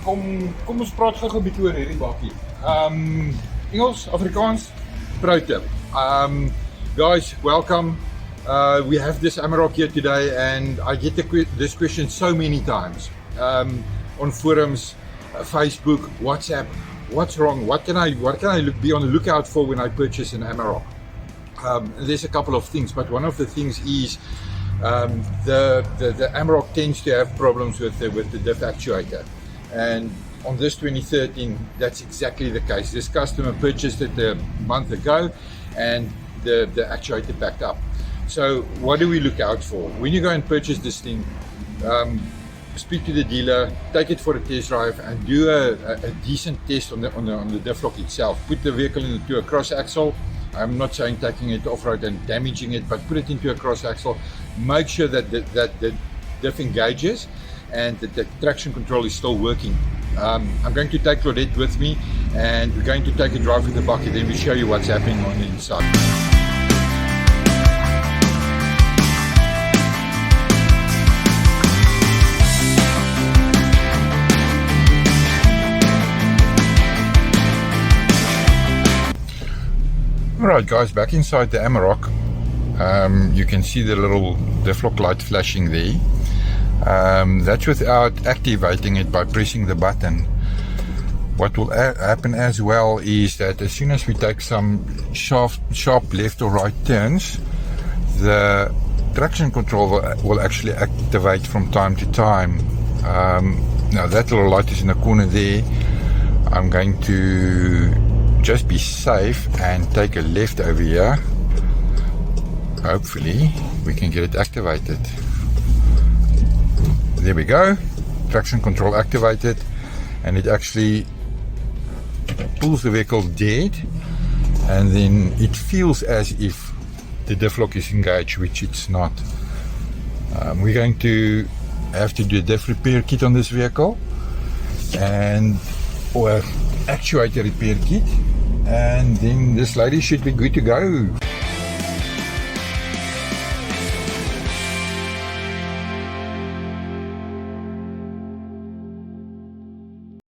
Kom ons praat gou 'n bietjie oor hierdie bakkie. Engels, Afrikaans, Pruite. Guys, welcome. We have this Amarok here today, and I get this question so many times on forums, Facebook, WhatsApp. What's wrong? What can I be on the lookout for when I purchase an Amarok? There's a couple of things, but one of the things is the Amarok tends to have problems with the diff actuator, and on this 2013 that's exactly the case. This customer purchased it a month ago and the actuator backed up. So what do we look out for when you go and purchase this thing? Speak to the dealer, take it for a test drive, and do a decent test on the difflock itself. Put the vehicle into a cross axle. I'm not saying taking it off-road and damaging it, but put it into a cross axle. Make sure that the diff engages and that the traction control is still working. I'm going to take Claudette with me, and we're going to take a drive with the bucket, then we show you what's happening on the inside. Alright guys, back inside the Amarok, you can see the little difflock light flashing there. That's without activating it by pressing the button. What will happen as well is that as soon as we take some sharp left or right turns, the traction control will actually activate from time to time. Now that little light is in the corner there. I'm going to just be safe and take a left over here. Hopefully we can get it activated. There we go, traction control activated, and it actually pulls the vehicle dead, and then it feels as if the difflock is engaged, which it's not. We're going to have to do a diff repair kit on this vehicle, or actuator repair kit, and then this lady should be good to go.